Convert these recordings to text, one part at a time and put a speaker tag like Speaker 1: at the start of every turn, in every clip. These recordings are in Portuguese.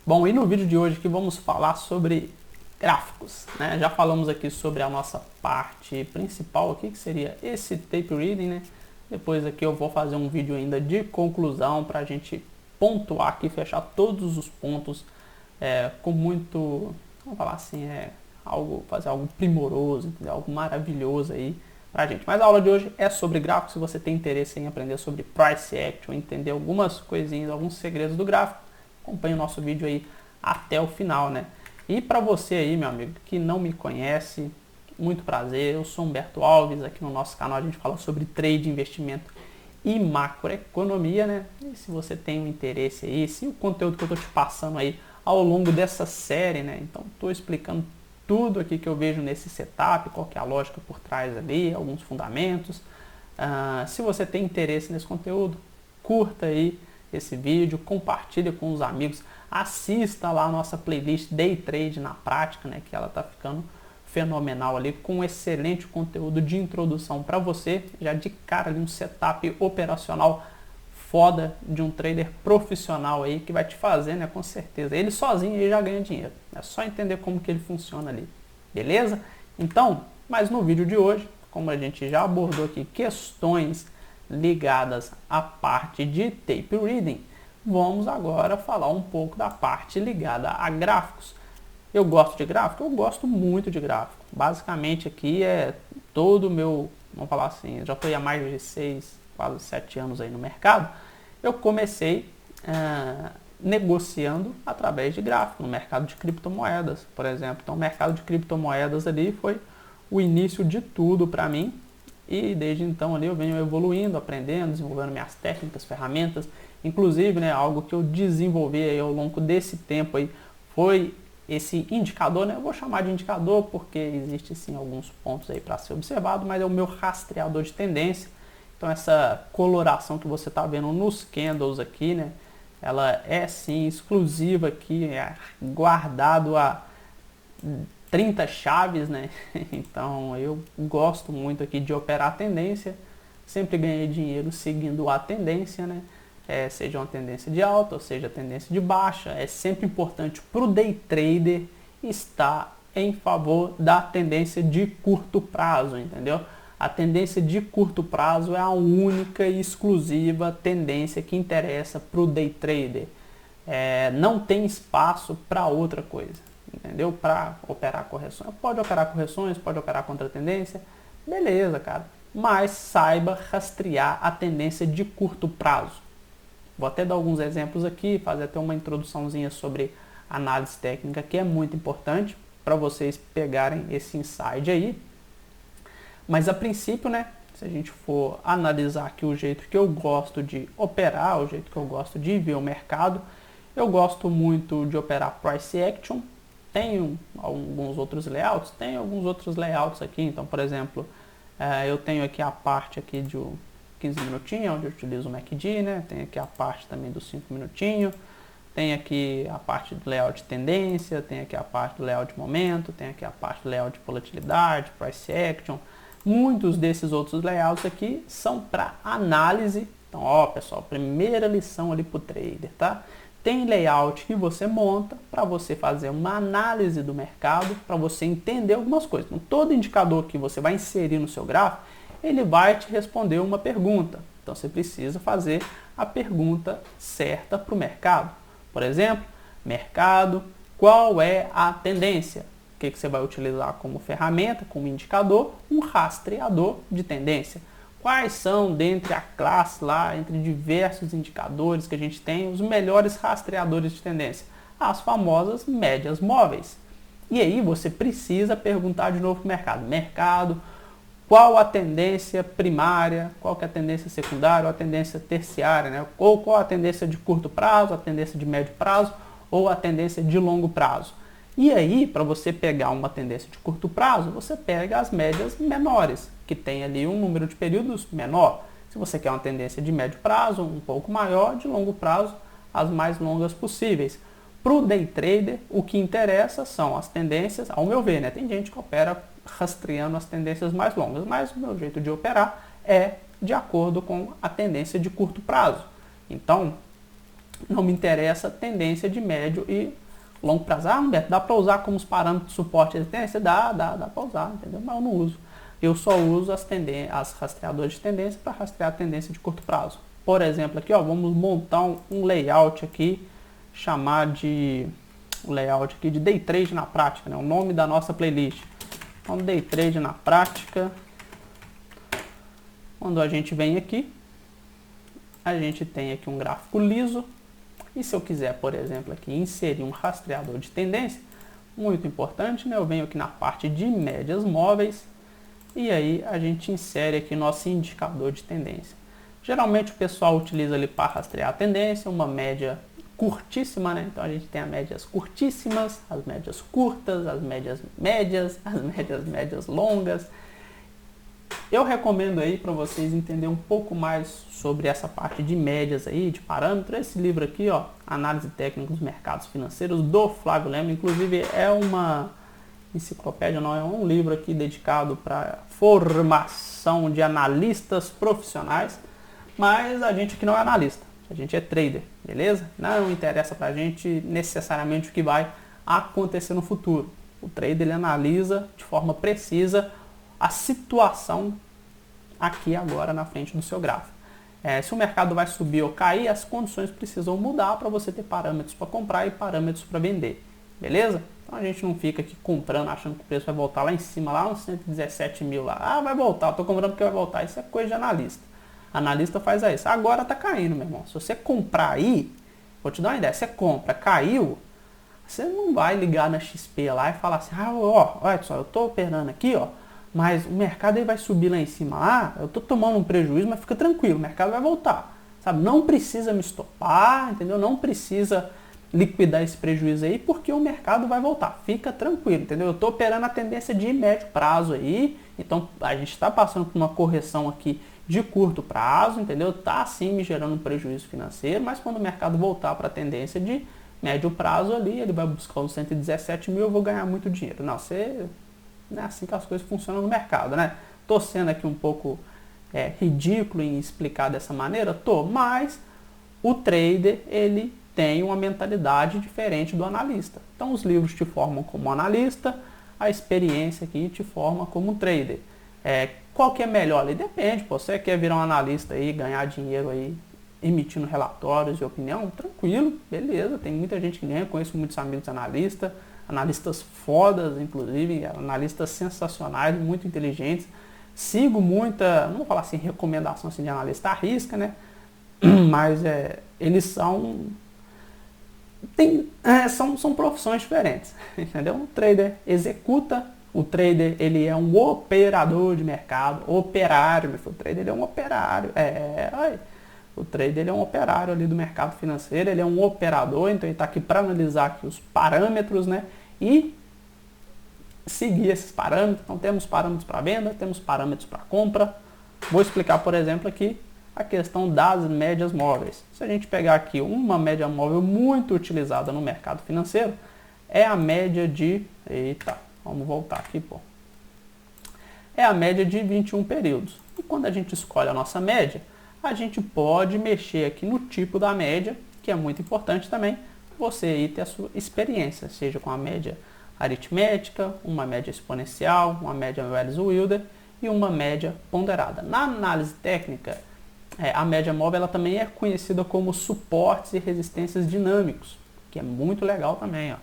Speaker 1: Bom, e no vídeo de hoje aqui vamos falar sobre gráficos, né? Já falamos aqui sobre a nossa parte principal aqui, que seria esse tape reading, né? Depois aqui eu vou fazer um vídeo ainda de conclusão para a gente pontuar aqui, fechar todos os pontos com muito, vamos falar assim, fazer algo primoroso, entendeu? Algo maravilhoso aí pra gente. Mas a aula de hoje é sobre gráficos. Se você tem interesse em aprender sobre price action, entender algumas coisinhas, alguns segredos do gráfico, acompanhe o nosso vídeo aí até o final, né? E para você aí, meu amigo, que não me conhece, muito prazer, eu sou Humberto Alves. Aqui no nosso canal a gente fala sobre trade, investimento e macroeconomia, né? E se você tem um interesse aí, se o conteúdo que eu tô te passando aí ao longo dessa série, né? Então tô explicando tudo aqui que eu vejo nesse setup, qual que é a lógica por trás ali, alguns fundamentos. Se você tem interesse nesse conteúdo, curta aí esse vídeo, compartilha com os amigos, assista lá a nossa playlist Day Trade na prática, né, que ela tá ficando fenomenal ali, com excelente conteúdo de introdução para você, já de cara ali um setup operacional foda de um trader profissional aí que vai te fazer, né, com certeza. Ele sozinho aí já ganha dinheiro. É só entender como que ele funciona ali. Beleza? Então, mas no vídeo de hoje, como a gente já abordou aqui questões ligadas à parte de tape reading, vamos agora falar um pouco da parte ligada a gráficos. Eu gosto de gráfico? Eu gosto muito de gráfico. Basicamente aqui é todo o meu, vamos falar assim, já estou há mais de quase 7 anos aí no mercado. Eu comecei negociando através de gráfico no mercado de criptomoedas, por exemplo. Então o mercado de criptomoedas ali foi o início de tudo para mim. E desde então ali eu venho evoluindo, aprendendo, desenvolvendo minhas técnicas, ferramentas. Inclusive, né, algo que eu desenvolvi aí ao longo desse tempo aí foi esse indicador, né? Eu vou chamar de indicador porque existe sim alguns pontos aí para ser observado, mas é o meu rastreador de tendência. Então essa coloração que você está vendo nos candles aqui, né? Ela é sim exclusiva aqui, é guardado a 30 chaves, né? Então eu gosto muito aqui de operar a tendência. Sempre ganhei dinheiro seguindo a tendência, né? Seja uma tendência de alta ou seja tendência de baixa. É sempre importante para o day trader estar em favor da tendência de curto prazo, entendeu? A tendência de curto prazo é a única e exclusiva tendência que interessa para o day trader. Não tem espaço para outra coisa, entendeu? Para operar correções. Pode operar correções, pode operar contra a tendência, beleza, cara. Mas saiba rastrear a tendência de curto prazo. Vou até dar alguns exemplos aqui, fazer até uma introduçãozinha sobre análise técnica, que é muito importante para vocês pegarem esse insight aí. Mas a princípio, né, se a gente for analisar aqui o jeito que eu gosto de operar, o jeito que eu gosto de ver o mercado, eu gosto muito de operar price action. Tenho alguns outros layouts? Tenho alguns outros layouts aqui. Então, por exemplo, eu tenho aqui a parte aqui de 15 minutinhos, onde eu utilizo o MACD, né? Tem aqui a parte também dos 5 minutinhos. Tem aqui a parte do layout de tendência, tem aqui a parte do layout de momento, tem aqui a parte do layout de volatilidade, price action. Muitos desses outros layouts aqui são para análise. Então, ó, pessoal, primeira lição ali para o trader, tá? Tem layout que você monta para você fazer uma análise do mercado, para você entender algumas coisas. Então, todo indicador que você vai inserir no seu gráfico, ele vai te responder uma pergunta. Então, você precisa fazer a pergunta certa para o mercado. Por exemplo, mercado, qual é a tendência? O que você vai utilizar como ferramenta, como indicador? Um rastreador de tendência. Quais são, dentre a classe lá, entre diversos indicadores que a gente tem, os melhores rastreadores de tendência? As famosas médias móveis. E aí você precisa perguntar de novo para o mercado. Mercado, qual a tendência primária, qual que é a tendência secundária ou a tendência terciária, né? Ou qual a tendência de curto prazo, a tendência de médio prazo ou a tendência de longo prazo. E aí, para você pegar uma tendência de curto prazo, você pega as médias menores, que tem ali um número de períodos menor. Se você quer uma tendência de médio prazo, um pouco maior, de longo prazo, as mais longas possíveis. Para o day trader, o que interessa são as tendências, ao meu ver, né? Tem gente que opera rastreando as tendências mais longas, mas o meu jeito de operar é de acordo com a tendência de curto prazo. Então, não me interessa a tendência de médio e longo prazo. Ah, Humberto, dá para usar como os parâmetros de suporte e resistência? Dá para usar, entendeu? Mas eu não uso. Eu só uso as rastreadores de tendência para rastrear a tendência de curto prazo. Por exemplo, aqui, ó, vamos montar um layout aqui, chamar de o layout aqui de Day Trade na prática, né? O nome da nossa playlist. Então, Day Trade na prática. Quando a gente vem aqui, a gente tem aqui um gráfico liso. E se eu quiser, por exemplo, aqui inserir um rastreador de tendência, muito importante, né? Eu venho aqui na parte de médias móveis e aí a gente insere aqui nosso indicador de tendência. Geralmente o pessoal utiliza ali para rastrear a tendência, uma média curtíssima, né? Então a gente tem as médias curtíssimas, as médias curtas, as médias médias, as médias longas. Eu recomendo aí para vocês entenderem um pouco mais sobre essa parte de médias aí, de parâmetros. Esse livro aqui, ó, Análise Técnica dos Mercados Financeiros, do Flávio Lema, inclusive é uma enciclopédia, não é um livro aqui dedicado para formação de analistas profissionais, mas a gente aqui não é analista, a gente é trader, beleza? Não interessa para a gente necessariamente o que vai acontecer no futuro. O trader ele analisa de forma precisa a situação aqui agora na frente do seu gráfico. Se o mercado vai subir ou cair, as condições precisam mudar para você ter parâmetros para comprar e parâmetros para vender. Beleza? Então a gente não fica aqui comprando achando que o preço vai voltar lá em cima, lá uns 117 mil lá. Ah, vai voltar, estou comprando porque vai voltar. Isso é coisa de analista. Analista faz isso. Agora está caindo, meu irmão. Se você comprar aí, vou te dar uma ideia. Você compra, caiu, você não vai ligar na XP lá e falar assim, olha só, eu estou operando aqui, ó. Mas o mercado aí vai subir lá em cima, lá, eu tô tomando um prejuízo, mas fica tranquilo, o mercado vai voltar, sabe? Não precisa me estopar, entendeu? Não precisa liquidar esse prejuízo aí, porque o mercado vai voltar, fica tranquilo, entendeu? Eu tô operando a tendência de médio prazo aí, então a gente está passando por uma correção aqui de curto prazo, entendeu? Tá sim me gerando um prejuízo financeiro, mas quando o mercado voltar para a tendência de médio prazo ali, ele vai buscar os 117 mil, eu vou ganhar muito dinheiro. Não, não é assim que as coisas funcionam no mercado, né? Tô sendo aqui um pouco ridículo em explicar dessa maneira? Tô, mas o trader, ele tem uma mentalidade diferente do analista. Então os livros te formam como analista, a experiência aqui te forma como trader. Qual que é melhor ali? Depende, pô, você quer virar um analista aí, ganhar dinheiro aí, emitindo relatórios de opinião? Tranquilo, beleza, tem muita gente que ganha, conheço muitos amigos analistas, analistas fodas, inclusive, analistas sensacionais, muito inteligentes. Sigo muita, não vou falar assim, recomendação assim, de analista à risca, né? Mas eles são profissões diferentes, entendeu? O trader executa, o trader ele é um operador de mercado, operário, o trader ele é um operário, o trader ele é um operário ali do mercado financeiro, ele é um operador, então ele está aqui para analisar aqui os parâmetros, né? E seguir esses parâmetros. Então temos parâmetros para venda, temos parâmetros para compra. Vou explicar, por exemplo, aqui a questão das médias móveis. Se a gente pegar aqui uma média móvel muito utilizada no mercado financeiro, é a média de... Eita, vamos voltar aqui, pô. É a média de 21 períodos. E quando a gente escolhe a nossa média, a gente pode mexer aqui no tipo da média, que é muito importante também, você aí ter a sua experiência, seja com a média aritmética, uma média exponencial, uma média Welles-Wilder e uma média ponderada. Na análise técnica, a média móvel ela também é conhecida como suportes e resistências dinâmicos, que é muito legal também. Ó.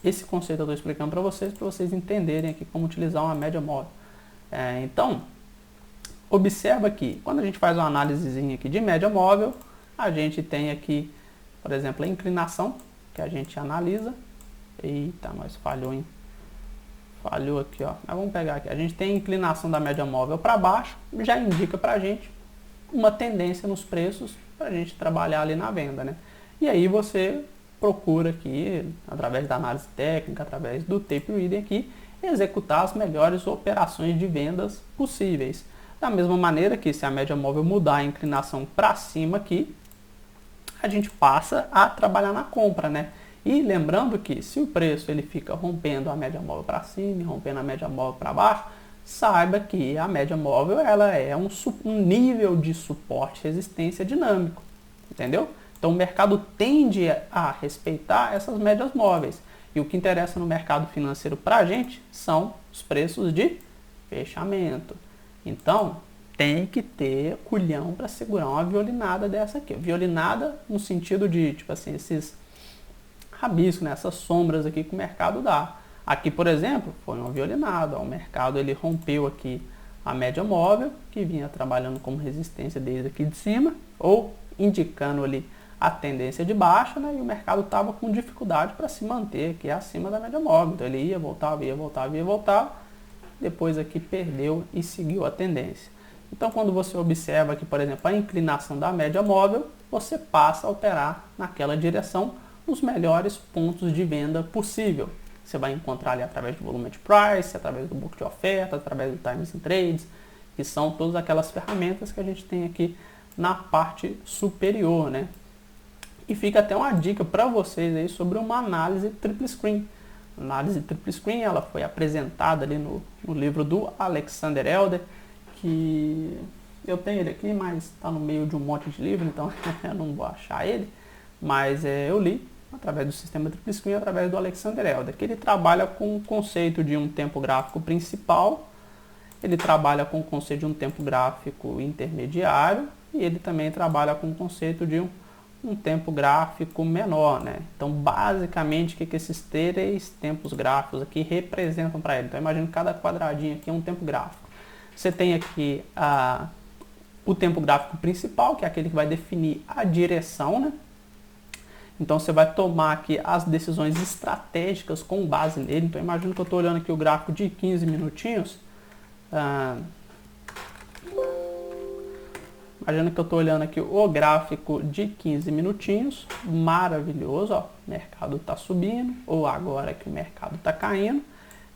Speaker 1: Esse conceito eu estou explicando para vocês entenderem aqui como utilizar uma média móvel. Então, observa aqui, quando a gente faz uma análisezinha aqui de média móvel, a gente tem aqui, por exemplo, a inclinação, que a gente analisa. Eita, nós falhou, falhou aqui, ó. Mas vamos pegar aqui. A gente tem a inclinação da média móvel para baixo, já indica para a gente uma tendência nos preços para a gente trabalhar ali na venda, né? E aí você procura aqui, através da análise técnica, através do tape reading aqui, executar as melhores operações de vendas possíveis. Da mesma maneira que se a média móvel mudar a inclinação para cima aqui, a gente passa a trabalhar na compra, né? E lembrando que se o preço ele fica rompendo a média móvel para cima e rompendo a média móvel para baixo, saiba que a média móvel ela é um nível de suporte e resistência dinâmico. entendeu? Então o mercado tende a respeitar essas médias móveis. E o que interessa no mercado financeiro para a gente são os preços de fechamento. Então, tem que ter culhão para segurar uma violinada dessa aqui. Violinada no sentido de, tipo assim, esses rabiscos, né? Essas sombras aqui que o mercado dá. Aqui, por exemplo, foi uma violinada. Ó, o mercado ele rompeu aqui a média móvel, que vinha trabalhando como resistência desde aqui de cima, ou indicando ali a tendência de baixa, né? E o mercado estava com dificuldade para se manter aqui acima da média móvel. Então ele ia, voltava, ia, voltava, ia, voltava. Depois aqui perdeu e seguiu a tendência. Então quando você observa aqui, por exemplo, a inclinação da média móvel, você passa a operar naquela direção nos melhores pontos de venda possível. Você vai encontrar ali através do volume de price, através do book de oferta, através do times in trades, que são todas aquelas ferramentas que a gente tem aqui na parte superior, né? E fica até uma dica para vocês aí sobre uma análise triple screen. A análise triple screen, ela foi apresentada ali no livro do Alexander Elder, que eu tenho ele aqui, mas está no meio de um monte de livro, então eu não vou achar ele, mas eu li através do sistema triple screen, através do Alexander Elder, que ele trabalha com o conceito de um tempo gráfico principal, ele trabalha com o conceito de um tempo gráfico intermediário, e ele também trabalha com o conceito de um tempo gráfico menor, né? Então, basicamente, o que esses três tempos gráficos aqui representam para ele? Então, imagina que cada quadradinho aqui é um tempo gráfico. Você tem aqui o tempo gráfico principal, que é aquele que vai definir a direção, né? Então você vai tomar aqui as decisões estratégicas com base nele. Então imagina que eu estou olhando aqui o gráfico de 15 minutinhos. Imagina que eu estou olhando aqui o gráfico de 15 minutinhos. Maravilhoso, ó. O mercado está subindo, ou agora que o mercado está caindo.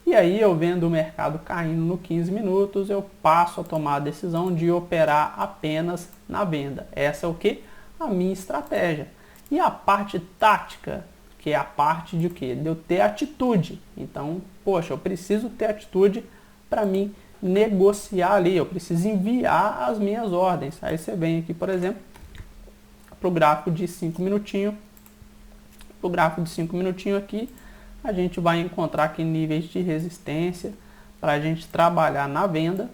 Speaker 1: E aí eu vendo o mercado caindo no 15 minutos, eu passo a tomar a decisão de operar apenas na venda. Essa é o que? A minha estratégia. E a parte tática, que é a parte de quê? De eu ter atitude. Então, poxa, eu preciso ter atitude para mim negociar ali, eu preciso enviar as minhas ordens. Aí você vem aqui, por exemplo, para o gráfico de 5 minutinhos. Para o gráfico de 5 minutinhos aqui, a gente vai encontrar aqui níveis de resistência para a gente trabalhar na venda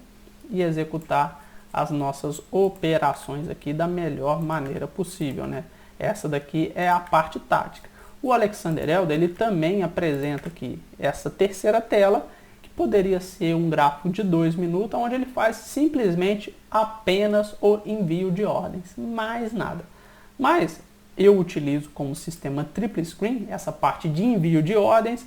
Speaker 1: e executar as nossas operações aqui da melhor maneira possível, né? Essa daqui é a parte tática. O Alexander Elder, ele também apresenta aqui essa terceira tela, que poderia ser um gráfico de 2 minutos, onde ele faz simplesmente apenas o envio de ordens, mais nada. Mas eu utilizo como sistema triple screen, essa parte de envio de ordens,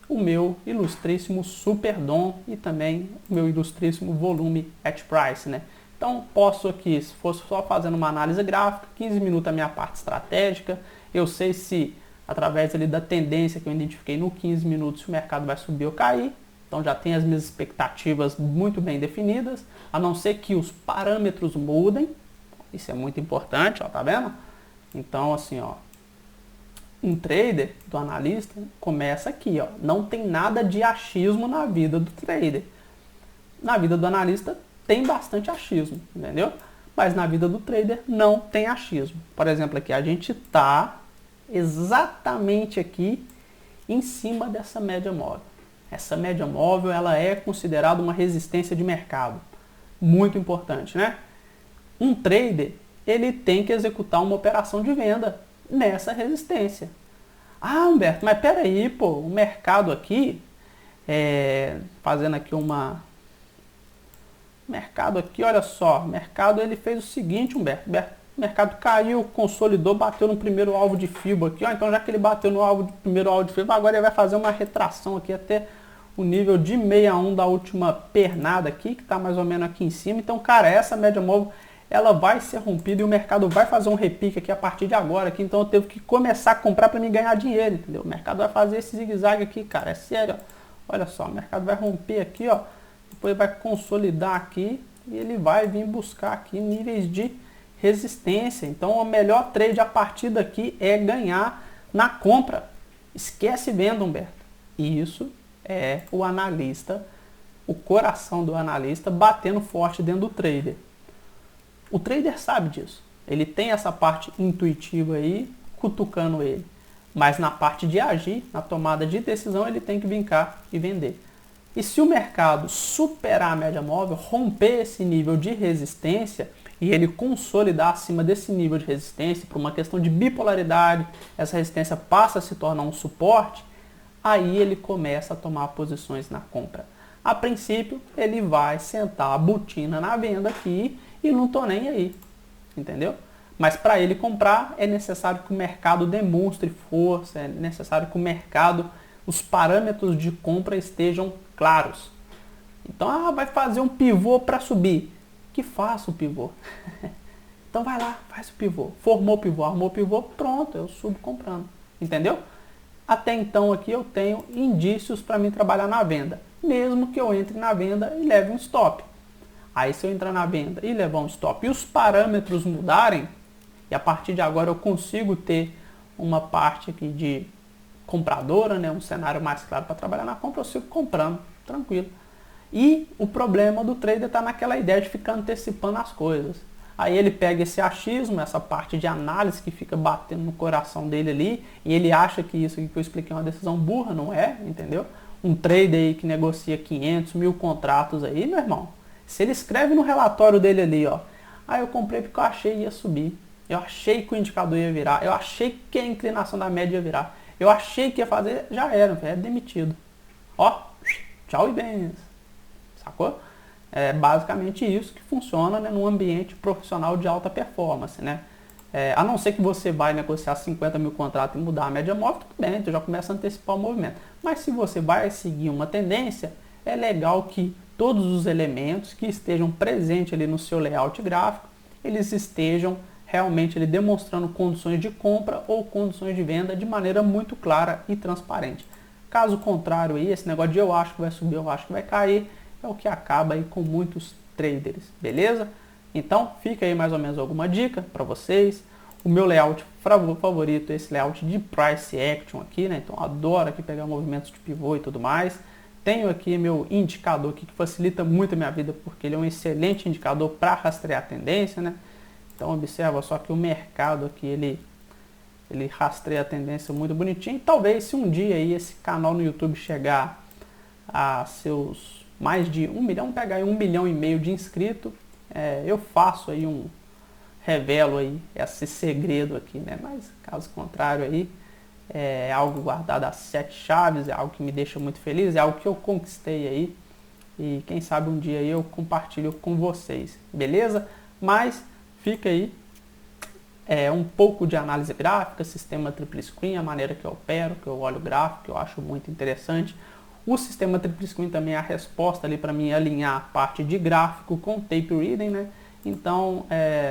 Speaker 1: o meu ilustríssimo Superdom e também o meu ilustríssimo volume at price, né? Então posso aqui, se fosse só fazendo uma análise gráfica, 15 minutos é a minha parte estratégica, eu sei se através ali da tendência que eu identifiquei no 15 minutos o mercado vai subir ou cair, então já tem as minhas expectativas muito bem definidas, a não ser que os parâmetros mudem, isso é muito importante, ó, tá vendo? Então assim, ó, um trader, do analista, começa aqui, ó, não tem nada de achismo na vida do trader. Na vida do analista tem bastante achismo, entendeu? Mas na vida do trader não tem achismo. Por exemplo, aqui a gente está exatamente aqui em cima dessa média móvel. Essa média móvel, ela é considerada uma resistência de mercado. Muito importante, né? Um trader, ele tem que executar uma operação de venda nessa resistência. Ah, Humberto, mas peraí, pô, o mercado aqui, fazendo aqui uma... Mercado aqui, olha só, o mercado ele fez o seguinte, Humberto, o mercado caiu, consolidou, bateu no primeiro alvo de FIBO aqui, ó, então já que ele bateu no primeiro alvo de FIBO, agora ele vai fazer uma retração aqui até o nível de 61 da última pernada aqui, que está mais ou menos aqui em cima. Então, cara, essa média móvel, ela vai ser rompida e o mercado vai fazer um repique aqui a partir de agora, aqui, então eu tenho que começar a comprar para me ganhar dinheiro, entendeu? O mercado vai fazer esse zigue-zague aqui, cara, é sério, ó. Olha só, o mercado vai romper aqui, ó, depois vai consolidar aqui e ele vai vir buscar aqui níveis de resistência. Então o melhor trade a partir daqui é ganhar na compra. Esquece venda, Humberto. E isso é o analista, o coração do analista batendo forte dentro do trader. O trader sabe disso. Ele tem essa parte intuitiva aí, cutucando ele. Mas na parte de agir, na tomada de decisão, ele tem que vir cá e vender. E se o mercado superar a média móvel, romper esse nível de resistência e ele consolidar acima desse nível de resistência por uma questão de bipolaridade, essa resistência passa a se tornar um suporte, aí ele começa a tomar posições na compra. A princípio, ele vai sentar a botina na venda aqui e não tô nem aí, entendeu? Mas para ele comprar é necessário que o mercado demonstre força, é necessário que o mercado, os parâmetros de compra estejam claros. Então, vai fazer um pivô para subir. Que faça o pivô. Então vai lá, faz o pivô. Formou o pivô, armou o pivô, pronto, eu subo comprando. Entendeu? Até então aqui eu tenho indícios para mim trabalhar na venda. Mesmo que eu entre na venda e leve um stop. Aí se eu entrar na venda e levar um stop e os parâmetros mudarem, e a partir de agora eu consigo ter uma parte aqui de compradora, né, um cenário mais claro para trabalhar na compra, eu sigo comprando, tranquilo. E o problema do trader está naquela ideia de ficar antecipando as coisas. Aí ele pega esse achismo, essa parte de análise que fica batendo no coração dele ali, e ele acha que isso que eu expliquei é uma decisão burra, não é, entendeu? Um trader aí que negocia 500 mil contratos aí, meu irmão, se ele escreve no relatório dele ali, ó, eu comprei porque eu achei que ia subir, eu achei que o indicador ia virar, eu achei que a inclinação da média ia virar, eu achei que ia fazer, já era, é demitido. Ó, tchau e bens. Sacou? É basicamente isso que funciona, né, num ambiente profissional de alta performance, né? A não ser que você vai negociar 50 mil contratos e mudar a média móvel, tudo bem, tu já começa a antecipar o movimento. Mas se você vai seguir uma tendência, é legal que todos os elementos que estejam presentes ali no seu layout gráfico, eles estejam realmente ali demonstrando condições de compra ou condições de venda de maneira muito clara e transparente. Caso contrário, aí, esse negócio de eu acho que vai subir, eu acho que vai cair, é o que acaba aí com muitos traders, beleza? Então, fica aí mais ou menos alguma dica para vocês. O meu layout favorito é esse layout de Price Action aqui, né? Então, adoro aqui pegar movimentos de pivô e tudo mais. Tenho aqui meu indicador aqui que facilita muito a minha vida, porque ele é um excelente indicador para rastrear a tendência, né? Então, observa só que o mercado aqui, ele rastreia a tendência muito bonitinho. E talvez, se um dia aí esse canal no YouTube chegar a seus mais de 1 milhão, pegar aí 1,5 milhão de inscritos, eu faço aí revelo aí esse segredo aqui, né? Mas caso contrário aí, é algo guardado às 7 chaves, é algo que me deixa muito feliz, é algo que eu conquistei aí e quem sabe um dia aí eu compartilho com vocês, beleza? Mas fica aí um pouco de análise gráfica, sistema triple screen, a maneira que eu opero, que eu olho o gráfico, que eu acho muito interessante. O sistema triple screen também é a resposta ali para mim alinhar a parte de gráfico com tape reading, né? Então,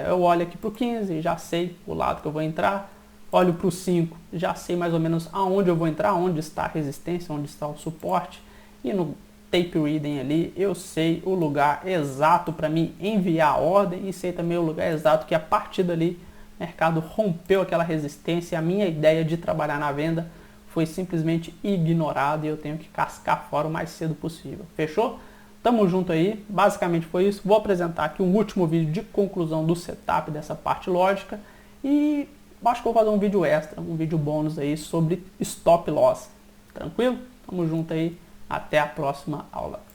Speaker 1: eu olho aqui para o 15, já sei o lado que eu vou entrar. Olho para o 5, já sei mais ou menos aonde eu vou entrar, onde está a resistência, onde está o suporte. E no tape reading ali, eu sei o lugar exato para mim enviar a ordem e sei também o lugar exato que a partir dali o mercado rompeu aquela resistência e a minha ideia de trabalhar na venda foi simplesmente ignorada e eu tenho que cascar fora o mais cedo possível. Fechou? Tamo junto aí, basicamente foi isso. Vou apresentar aqui um último vídeo de conclusão do setup dessa parte lógica e acho que vou fazer um vídeo extra, um vídeo bônus aí sobre stop loss. Tranquilo? Tamo junto aí, até a próxima aula.